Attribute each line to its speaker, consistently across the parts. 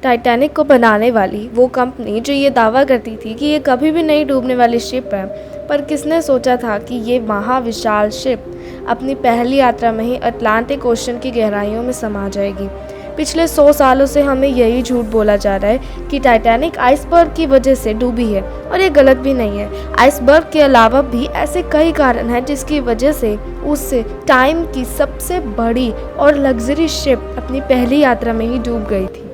Speaker 1: Titanic को बनाने वाली वो कंपनी जो ये दावा करती थी कि ये कभी भी नहीं डूबने वाली शिप है, पर किसने सोचा था कि ये महाविशाल शिप अपनी पहली यात्रा में ही अटलांटिक ओशन की गहराइयों में समा जाएगी। पिछले 100 सालों से हमें यही झूठ बोला जा रहा है कि टाइटैनिक आइसबर्ग की वजह से डूबी है, और ये गलत भी नहीं है। आइसबर्ग के अलावा भी ऐसे कई कारण हैं जिसकी वजह से उस टाइम की सबसे बड़ी और लग्जरी शिप अपनी पहली यात्रा में ही डूब गई थी।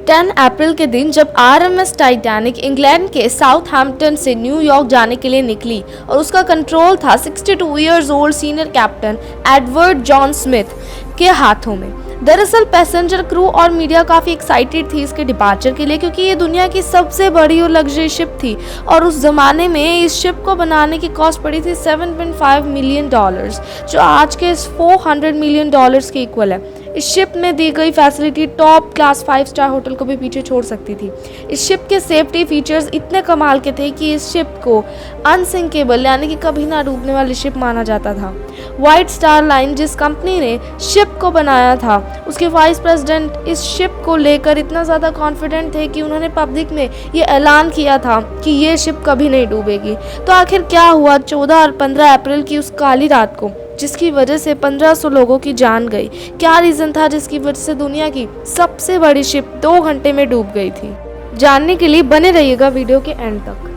Speaker 1: 10 अप्रैल के दिन जब आरएमएस टाइटैनिक इंग्लैंड के साउथहैम्पटन से न्यूयॉर्क जाने के लिए निकली और उसका कंट्रोल था 62 years old senior captain Edward John Smith के हाथों में। दरअसल पैसेंजर, क्रू और मीडिया काफ़ी एक्साइटेड थी इसके डिपार्चर के लिए, क्योंकि ये दुनिया की सबसे बड़ी और लग्जरी शिप थी और उस ज़माने में इस शिप को बनाने की कॉस्ट पड़ी थी $7.5 मिलियन, जो आज के $400 मिलियन के इक्वल है। इस शिप में दी गई facility top class 5 star hotel को भी पीछे छोड़ सकती थी। इस शिप के सेफ्टी फीचर्स इतने कमाल के थे कि इस शिप को अनसिंकेबल यानी कि कभी ना डूबने वाली शिप माना जाता था। व्हाइट स्टार लाइन, जिस कंपनी ने शिप को बनाया था, उसके वाइस प्रेसिडेंट इस शिप को लेकर इतना ज़्यादा कॉन्फिडेंट थे कि उन्होंने पब्लिक में ये ऐलान किया था कि ये शिप कभी नहीं डूबेगी। तो आखिर क्या हुआ 14 और 15 अप्रैल की उस काली रात को, जिसकी वजह से 1500 लोगों की जान गई? क्या रीज़न था जिसकी वजह से दुनिया की सबसे बड़ी शिप 2 घंटे में डूब गई थी? जानने के लिए बने रहिएगा वीडियो के एंड तक।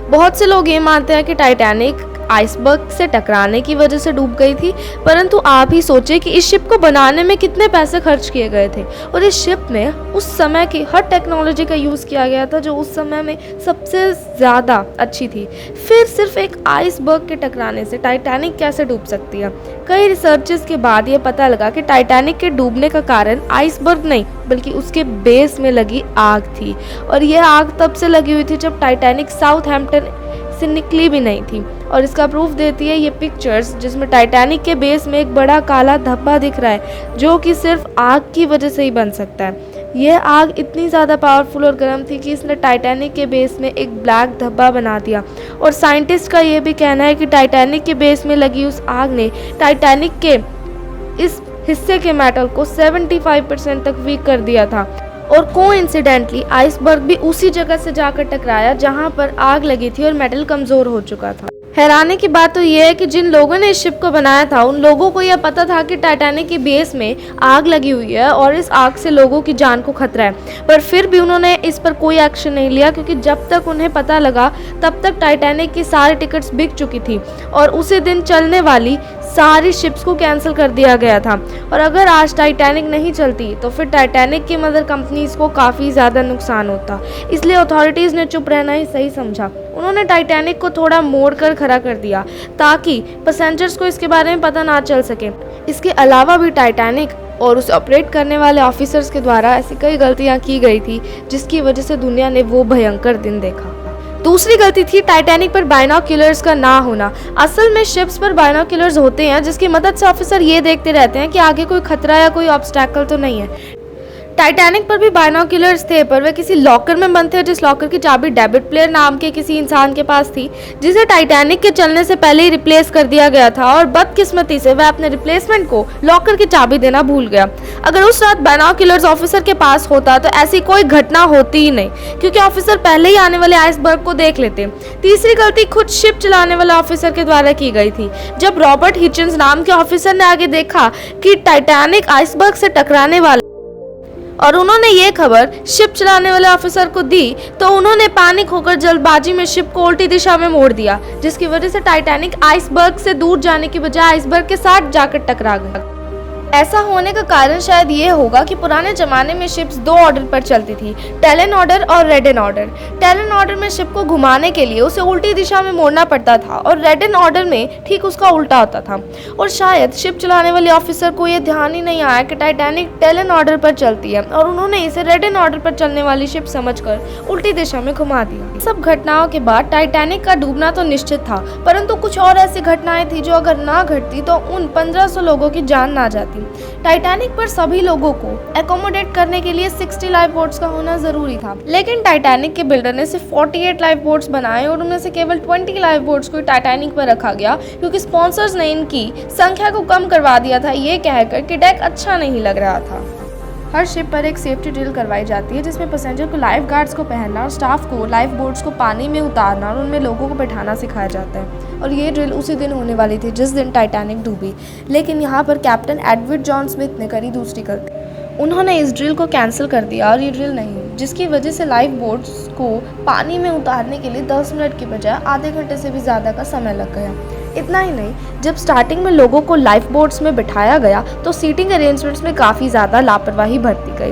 Speaker 1: बहुत से लोग ये मानते हैं कि टाइटैनिक आइसबर्ग से टकराने की वजह से डूब गई थी, परंतु आप ही सोचिए कि इस शिप को बनाने में कितने पैसे खर्च किए गए थे, और इस शिप में उस समय की हर टेक्नोलॉजी का यूज़ किया गया था जो उस समय में सबसे ज़्यादा अच्छी थी। फिर सिर्फ एक आइसबर्ग के टकराने से टाइटैनिक कैसे डूब सकती है? कई रिसर्चेस के बाद ये पता लगा कि टाइटैनिक के डूबने का कारण आइसबर्ग नहीं बल्कि उसके बेस में लगी आग थी, और यह आग तब से लगी हुई थी जब टाइटैनिक साउथहैम्पटन से निकली भी नहीं थी। और इसका प्रूफ देती है ये पिक्चर्स, जिसमें टाइटैनिक के बेस में एक बड़ा काला धब्बा दिख रहा है जो कि सिर्फ आग की वजह से ही बन सकता है। यह आग इतनी ज़्यादा पावरफुल और गर्म थी कि इसने टाइटैनिक के बेस में एक ब्लैक धब्बा बना दिया, और साइंटिस्ट का ये भी कहना है कि टाइटैनिक के बेस में लगी उस आग ने टाइटैनिक के इस हिस्से के मेटल को 75% तक वीक कर दिया था, और कोइंसिडेंटली आइसबर्ग भी उसी जगह से जाकर टकराया जहां पर आग लगी थी और मेटल कमज़ोर हो चुका था। हैरानी की बात तो यह है कि जिन लोगों ने इस शिप को बनाया था उन लोगों को यह पता था कि टाइटैनिक के बेस में आग लगी हुई है और इस आग से लोगों की जान को खतरा है, पर फिर भी उन्होंने इस पर कोई एक्शन नहीं लिया, क्योंकि जब तक उन्हें पता लगा तब तक टाइटैनिक की सारी टिकट्स बिक चुकी थी और उसी दिन चलने वाली सारी शिप्स को कैंसिल कर दिया गया था। और अगर आज टाइटैनिक नहीं चलती तो फिर टाइटैनिक की मदर कंपनीज को काफ़ी ज़्यादा नुकसान होता, इसलिए अथॉरिटीज़ ने चुप रहना ही सही समझा। उन्होंने टाइटैनिक को थोड़ा मोड़ कर खड़ा कर दिया ताकि पैसेंजर्स को इसके बारे में पता ना चल सके। इसके अलावा भी टाइटैनिक और उसे ऑपरेट करने वाले ऑफिसर्स के द्वारा ऐसी कई गलतियां की गई थी जिसकी वजह से दुनिया ने वो भयंकर दिन देखा। दूसरी गलती थी टाइटैनिक पर बाइनोक्यूलर्स का ना होना। असल में शिप्स पर बाइनोक्यूलर्स होते हैं जिसकी मदद से ऑफिसर ये देखते रहते हैं कि आगे कोई खतरा या कोई ऑब्स्टैकल तो नहीं है। टाइटैनिक पर भी बाइनोक्यूलर्स थे, पर वे किसी लॉकर में बंद थे, जिस लॉकर की चाबी डेविड प्लेयर नाम के किसी इंसान के पास थी, जिसे टाइटैनिक के चलने से पहले ही रिप्लेस कर दिया गया था, और बदकिस्मती से वह अपने रिप्लेसमेंट को लॉकर की चाबी देना भूल गया। अगर उस रात बाइनोक्यूलर्स ऑफिसर के पास होता तो ऐसी कोई घटना होती ही नहीं, क्योंकि ऑफिसर पहले ही आने वाले आइसबर्ग को देख लेते। तीसरी गलती खुद शिप चलाने वाले ऑफिसर के द्वारा की गई थी। जब रॉबर्ट हिचिंस नाम के ऑफिसर ने आगे देखा कि टाइटैनिक आइसबर्ग से टकराने वाला और उन्होंने ये खबर शिप चलाने वाले ऑफिसर को दी, तो उन्होंने पैनिक होकर जल्दबाजी में शिप को उल्टी दिशा में मोड़ दिया, जिसकी वजह से टाइटैनिक आइसबर्ग से दूर जाने की बजाय आइसबर्ग के साथ जाकर टकरा गया। ऐसा होने का कारण शायद ये होगा कि पुराने जमाने में शिप्स 2 ऑर्डर पर चलती थी, टेलन ऑर्डर और रेडन ऑर्डर। टेलन ऑर्डर में शिप को घुमाने के लिए उसे उल्टी दिशा में मोड़ना पड़ता था, और रेडन ऑर्डर में ठीक उसका उल्टा होता था। और शायद शिप चलाने वाले ऑफिसर को यह ध्यान ही नहीं आया कि टाइटैनिक टेलन ऑर्डर पर चलती है, और उन्होंने इसे रेडन ऑर्डर पर चलने वाली शिप समझकर उल्टी दिशा में घुमा दिया। सब घटनाओं के बाद टाइटैनिक का डूबना तो निश्चित था, परंतु कुछ और ऐसी घटनाएं थी जो अगर ना घटती तो उन 1500 लोगों की जान ना जाती। टाइटैनिक पर सभी लोगों को एकोमोडेट करने के लिए 60 लाइफ बोट्स का होना जरूरी था, लेकिन टाइटैनिक के बिल्डर ने सिर्फ 48 लाइफ बोट्स बनाए, और उनमें से केवल 20 लाइफ बोट्स को टाइटैनिक पर रखा गया, क्योंकि स्पॉन्सर्स ने इनकी संख्या को कम करवा दिया था, ये कहकर कि डेक अच्छा नहीं लग रहा था। हर शिप पर एक सेफ्टी ड्रिल करवाई जाती है जिसमें पैसेंजर को लाइफ गार्ड्स को पहनना और स्टाफ को लाइफ बोट्स को पानी में उतारना और उनमें लोगों को बैठाना सिखाया जाता है। और ये ड्रिल उसी दिन होने वाली थी जिस दिन टाइटैनिक डूबी, लेकिन यहाँ पर कैप्टन एडवर्ड जॉन स्मिथ ने करी दूसरी गलती। उन्होंने इस ड्रिल को कैंसिल कर दिया और ये ड्रिल नहीं हुई, जिसकी वजह से लाइफ बोट्स को पानी में उतारने के लिए 10 मिनट की बजाय आधे घंटे से भी ज़्यादा का समय लग गया। इतना ही नहीं, जब स्टार्टिंग में लोगों को लाइफ बोट्स में बिठाया गया तो सीटिंग अरेंजमेंट्स में काफ़ी ज़्यादा लापरवाही बरती गई।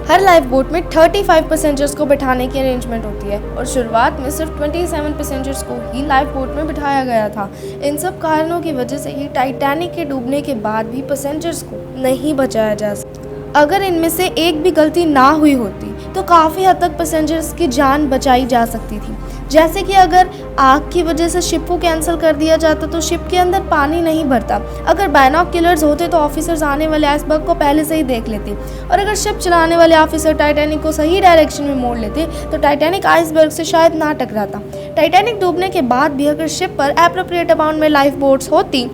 Speaker 1: हर लाइफ बोट में 35 पैसेंजर्स को बिठाने की अरेंजमेंट होती है और शुरुआत में सिर्फ 27 पैसेंजर्स को ही लाइफ बोट में बिठाया गया था। इन सब कारणों की वजह से ही टाइटैनिक के डूबने के बाद भी पैसेंजर्स को नहीं बचाया जा सका। अगर इनमें से एक भी गलती ना हुई होती तो काफ़ी हद तक पैसेंजर्स की जान बचाई जा सकती थी। जैसे कि अगर आग की वजह से शिप को कैंसिल कर दिया जाता तो शिप के अंदर पानी नहीं भरता। अगर बायनॉक्यूलर्स होते तो ऑफिसर्स आने वाले आइसबर्ग को पहले से ही देख लेते। और अगर शिप चलाने वाले ऑफिसर टाइटैनिक को सही डायरेक्शन में मोड़ लेते तो टाइटैनिक आइसबर्ग से शायद ना टकराता। टाइटैनिक डूबने के बाद भी अगर शिप पर एप्रोप्रिएट अमाउंट में लाइफ बोट्स होती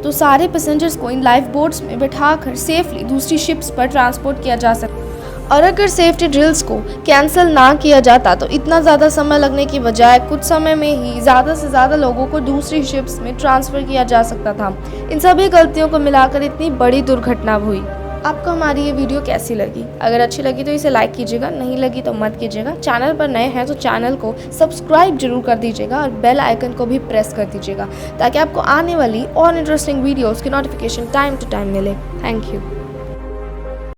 Speaker 1: तो सारे पैसेंजर्स को इन लाइफ बोट्स में बिठाकर सेफली दूसरी शिप्स पर ट्रांसपोर्ट किया जा सकता। और अगर सेफ्टी ड्रिल्स को कैंसिल ना किया जाता तो इतना ज़्यादा समय लगने की बजाय कुछ समय में ही ज़्यादा से ज़्यादा लोगों को दूसरी शिप्स में ट्रांसफ़र किया जा सकता था। इन सभी गलतियों को मिलाकर इतनी बड़ी दुर्घटना हुई। आपको हमारी ये वीडियो कैसी लगी? अगर अच्छी लगी तो इसे लाइक कीजिएगा, नहीं लगी तो मत कीजिएगा। चैनल पर नए हैं तो चैनल को सब्सक्राइब जरूर कर दीजिएगा और बेल आइकन को भी प्रेस कर दीजिएगा ताकि आपको आने वाली और इंटरेस्टिंग वीडियोज़ की नोटिफिकेशन टाइम टू टाइम मिले। Thank you.